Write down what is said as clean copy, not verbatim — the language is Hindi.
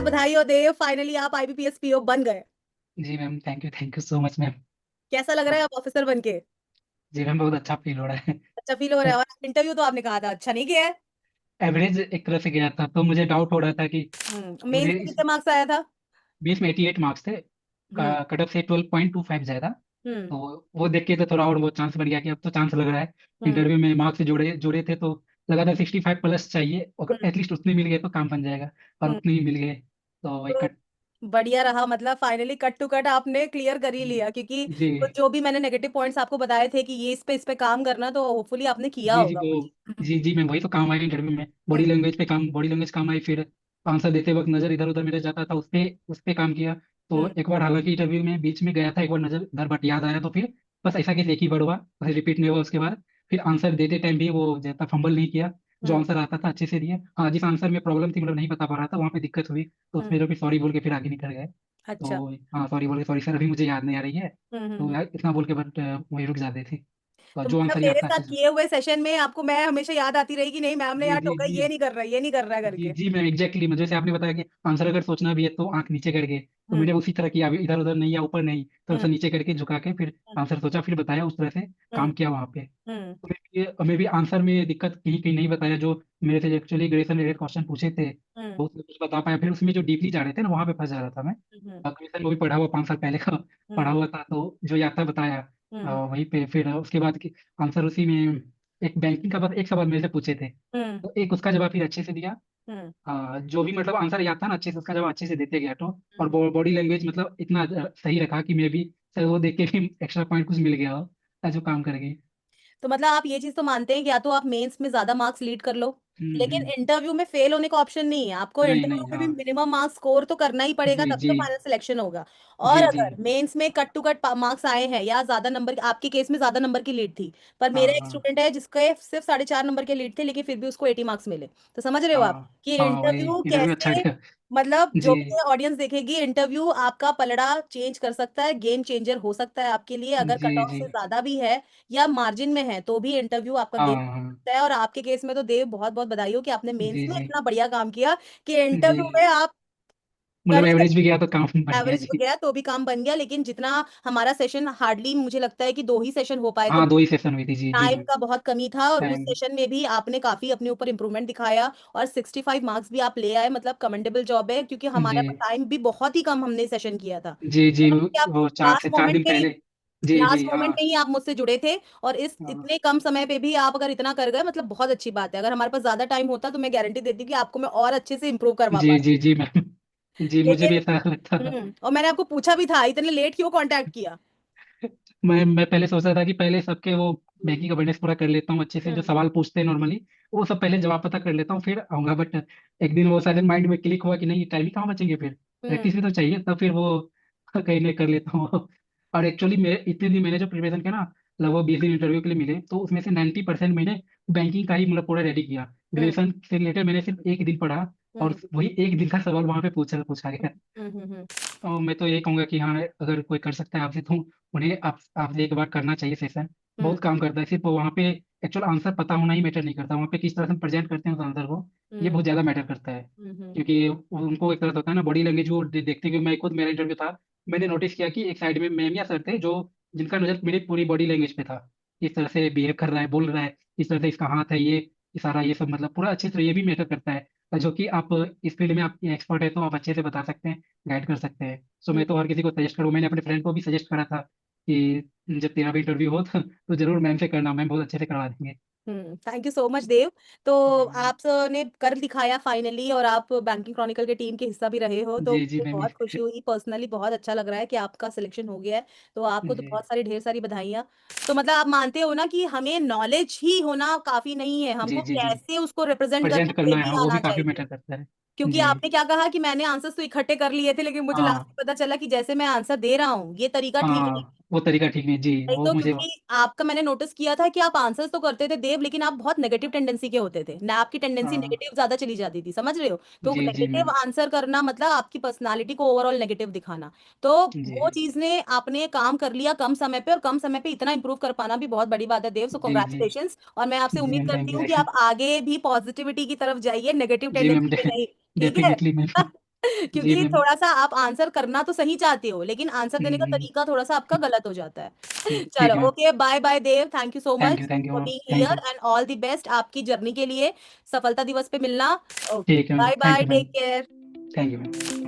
बधाई हो देव, फाइनली आप आईबीपीएस पीओ बन गए। जी ma'am, thank you so much ma'am. कैसा लग रहा है आप ऑफिसर बन के? जी मैम, बहुत अच्छा फील हो रहा है। अच्छा फील हो रहा है? और इंटरव्यू तो आपने कहा था अच्छा नहीं किया है। एवरेज एक तरह से गया था, तो मुझे डाउट हो रहा था कि मेंस मुझे में इस कितने मार्क्स आया था? 20 में 88 मार्क्स थे। हम्म। कट ऑफ से 12.25 जाया था। हम्म। तो वो देख के तो थोड़ा और वो चांस बढ़ गया कि अब तो चांस लग रहा है। हम्म। इंटरव्यू में मार्क्स जोड़े जोड़े थे, तो लगा था 65 प्लस चाहिए, अगर हम्म। एटलीस्ट उतने मिल गए तो काम बन जाएगा। और हम्म। उतने ही मिल गए। तो वही तो कट। बढ़िया रहा, मतलब फाइनली कट टू कट आपने क्लियर कर ही लिया, क्योंकि जी वो जो भी मैंने नेगेटिव पॉइंट्स आपको बताए थे कि ये इस पे काम करना, तो होपफुली आपने किया जी जी होगा वो मुझे। जी जी मैं वही तो काम आई इंटरव्यू में, बॉडी लैंग्वेज काम आई। फिर आंसर देते वक्त नजर इधर उधर मेरा जाता था, उस पे काम किया। तो हम्म। एक बार हालांकि इंटरव्यू में बीच में गया था, एक बार नजर इधर बट याद आया, तो फिर बस ऐसा कि एक ही बार हुआ, बस रिपीट नहीं हुआ उसके बाद। फिर आंसर देते टाइम भी वो ज्यादा फंबल नहीं किया। जो हम्म। आंसर आता था अच्छे से दिया। हाँ, जिस आंसर में प्रॉब्लम थी, मतलब नहीं बता पा रहा था, वहाँ पे दिक्कत हुई, तो हम्म। उसमें जो भी सॉरी बोल के फिर आगे निकल गए। अच्छा। तो हाँ, सॉरी बोल के, सॉरी सर अभी मुझे याद नहीं आ रही है। तो हम्म। यार इतना बोल के बट वही रुक जाते थे। तो तो जो मतलब आंसर याद मेरे था साथ अच्छे से। किए हुए सेशन में आपको मैं हमेशा याद आती रही कि नहीं, मैम ने जी यार जी टोका, जी ये नहीं कर रहा है, ये नहीं कर रहा है जी करके। जी मैं एग्जैक्टली मुझे, जैसे आपने बताया कि आंसर अगर सोचना भी है तो आंख नीचे करके, तो हम्म। मैंने उसी तरह किया, इधर उधर नहीं या ऊपर नहीं, तो हम्म। ऐसा नीचे करके झुका के फिर आंसर सोचा, फिर बताया, उस तरह से हम्म। काम किया वहां पे। हम्म। तो मैं भी आंसर में दिक्कत कहीं कहीं नहीं बताया, जो मेरे से एक्चुअली ग्रेजुएशन रिलेटेड क्वेश्चन पूछे थे, हम्म। वो कुछ बता पाया। फिर उसमें जो डीपली जा रहे थे ना, वहां पे फंस जा रहा था मैं। हम्म। ग्रेजुएशन वो भी पढ़ा हुआ, 5 साल पहले का पढ़ा हम्म। हुआ था, तो जो याद था बताया। हम्म। वहीं पे फिर उसके बाद की आंसर उसी में, एक बैंकिंग का बस एक सवाल मेरे से पूछे थे, हम्म। तो एक उसका जवाब फिर अच्छे से दिया। हम्म। जो भी मतलब आंसर याद था ना, अच्छे से उसका जवाब अच्छे से देते गया तो। और हम्म। बॉडी लैंग्वेज मतलब इतना सही रखा कि मैं भी सर वो देख के भी एक्स्ट्रा पॉइंट कुछ मिल गया हो, जो काम कर गई। तो मतलब आप ये चीज तो मानते हैं कि या तो आप मेंस में ज्यादा मार्क्स लीड कर लो, लेकिन हम्म। इंटरव्यू में फेल होने का ऑप्शन नहीं है। आपको नहीं इंटरव्यू नहीं, में भी हाँ। मिनिमम मार्क्स स्कोर तो करना ही पड़ेगा, जी तभी जी तो फाइनल सिलेक्शन होगा। और जी जी। अगर मेंस में कट टू कट मार्क्स आए हैं या ज्यादा नंबर, आपके केस में ज्यादा नंबर की लीड थी, पर हाँ मेरा एक हाँ स्टूडेंट है जिसके सिर्फ 4.5 नंबर के लीड थे, लेकिन फिर भी उसको 80 मार्क्स मिले। तो समझ रहे हो आप हाँ कि हाँ, वही इंटरव्यू इंटरव्यू अच्छा कैसे, गया। मतलब जो जी भी ऑडियंस देखेगी, इंटरव्यू आपका पलड़ा चेंज कर सकता है, गेम चेंजर हो सकता है आपके लिए। अगर जी कट ऑफ जी। से ज्यादा भी है या मार्जिन में है, तो भी इंटरव्यू आपका हाँ गेम हाँ। है। और आपके केस में तो देव, बहुत बहुत बधाई हो कि आपने मेंस जी में जी इतना बढ़िया काम किया कि जी। इंटरव्यू में आप कर मतलब ही एवरेज भी सकते। गया तो काम बढ़ गया एवरेज जी। गया तो भी काम बन गया, लेकिन जितना हमारा सेशन, हार्डली मुझे लगता है कि 2 ही सेशन हो पाए थे। हाँ, 2 ही सेशन हुई थी, जी जी टाइम मैम। का बहुत कमी था, और उस टाइम। सेशन में भी आपने काफी अपने ऊपर इंप्रूवमेंट दिखाया, और 65 मार्क्स भी आप ले आए। मतलब कमेंडेबल जॉब है, क्योंकि जी हमारा टाइम भी बहुत ही कम, हमने सेशन किया था। जी जी कि आप वो चार से लास्ट चार मोमेंट दिन में ही पहले। जी जी, लास्ट हाँ मोमेंट में ही आप मुझसे जुड़े थे, और इस हाँ। इतने कम समय पे भी आप अगर इतना कर गए, मतलब बहुत अच्छी बात है। अगर हमारे पास ज्यादा टाइम होता तो मैं गारंटी देती कि आपको मैं और अच्छे से इंप्रूव करवा जी पाती। जी जी मैम। जी, मुझे भी लेकिन ऐसा लगता था। और मैंने आपको पूछा भी था, इतने लेट क्यों कांटेक्ट किया? मैं पहले सोच रहा था कि पहले सबके वो बैंकिंग अवेयरनेस पूरा कर लेता हूँ अच्छे से, जो हम्म। सवाल पूछते हैं नॉर्मली, वो सब पहले जवाब पता कर लेता हूँ, फिर आऊंगा। बट एक दिन वो साइलेंट माइंड में क्लिक हुआ कि नहीं, टाइम ही कहाँ बचेंगे, फिर हम्म। प्रैक्टिस भी तो चाहिए, तब फिर वो कहीं नहीं कर लेता हूँ। और एक्चुअली मेरे इतने दिन मैंने जो प्रिपरेशन किया ना, लगभग 20 दिन इंटरव्यू के लिए मिले, तो उसमें से 90% मैंने बैंकिंग का ही मतलब पूरा रेडी किया। हम्म। ग्रेजुएशन से रिलेटेड मैंने सिर्फ एक दिन पढ़ा, और हम्म। वही एक दिन का सवाल वहां पे पूछा पूछा गया। हम्म। हम्म। और मैं तो ये कहूंगा कि हाँ, अगर कोई कर सकता है आपसे, तो उन्हें आपसे एक बार करना चाहिए सेशन। हम्म। बहुत काम करता है, सिर्फ वहाँ पे एक्चुअल आंसर पता होना ही मैटर नहीं करता, वहाँ पे किस तरह से प्रेजेंट करते हैं उस आंसर को, ये हम्म। बहुत ज्यादा मैटर करता है। हम्म। क्योंकि उनको एक तरह से होता है ना, बॉडी लैंग्वेज वो देखते हैं। कि मैं खुद, मेरा इंटरव्यू था, मैंने नोटिस किया कि एक साइड में मैम या सर थे, जो जिनका नजर मेरी पूरी बॉडी लैंग्वेज पे था, किस तरह से बिहेव कर रहा है, बोल रहा है, किस तरह से इसका हाथ है, ये इशारा, ये सब मतलब पूरा अच्छे से, ये भी मैटर करता है। जो कि आप इस फील्ड में आप एक्सपर्ट है, तो आप अच्छे से बता सकते हैं, गाइड कर सकते हैं। सो हम्म। मैं तो हर किसी को सजेस्ट करूँ, मैंने अपने फ्रेंड को भी सजेस्ट करा था कि जब तेरा भी इंटरव्यू हो तो जरूर मैम से करना, मैम बहुत अच्छे से करवा देंगे। थैंक यू सो मच देव। तो जी आपने कर दिखाया फाइनली, और आप बैंकिंग क्रॉनिकल के टीम के हिस्सा भी रहे हो, तो जी जी मुझे मैम। बहुत खुशी हुई, पर्सनली बहुत अच्छा लग रहा है कि आपका सिलेक्शन हो गया है। तो आपको तो जी बहुत सारी, ढेर सारी बधाइयाँ। तो मतलब आप मानते हो ना कि हमें नॉलेज ही होना काफी नहीं है, जी हमको जी जी। कैसे उसको रिप्रेजेंट करना प्रेजेंट है ये करना है, भी हाँ, वो भी आना काफी चाहिए। मैटर करता है। क्योंकि जी। आपने क्या कहा कि मैंने आंसर्स तो इकट्ठे कर लिए थे, लेकिन मुझे लास्ट हाँ में पता चला कि जैसे मैं आंसर दे रहा हूँ, ये तरीका ठीक नहीं। हाँ, वो तरीका ठीक नहीं जी, नहीं वो तो, मुझे। क्योंकि आपका मैंने नोटिस किया था कि आप आंसर्स तो करते थे देव, लेकिन आप बहुत नेगेटिव टेंडेंसी के होते थे ना, आपकी टेंडेंसी हाँ। नेगेटिव ज्यादा चली जाती थी, समझ रहे हो? तो जी जी नेगेटिव मैम। आंसर करना मतलब आपकी पर्सनालिटी को ओवरऑल नेगेटिव दिखाना। तो जी वो चीज ने आपने काम कर लिया कम समय पे, और कम समय पे इतना इंप्रूव कर पाना भी बहुत बड़ी बात है देव। सो जी जी कॉन्ग्रेचुलेशन, और मैं आपसे जी उम्मीद मैम, करती थैंक हूँ कि यू। आप आगे भी पॉजिटिविटी की तरफ जाइए, नेगेटिव जी मैम, टेंडेंसी पे नहीं। ठीक है? Definitely ma'am. जी क्योंकि मैम। थोड़ा सा आप आंसर करना तो सही चाहते हो, लेकिन आंसर देने का हम्म, तरीका थोड़ा सा आपका गलत हो जाता है। ठीक चलो है ma'am. Okay, bye bye Dev, thank you so much thank you for ma'am. Being thank here you. And all the best आपकी जर्नी के लिए। सफलता दिवस पे मिलना। ओके, ठीक है ma'am. Bye thank bye, you take ma'am. Care. Thank you ma'am.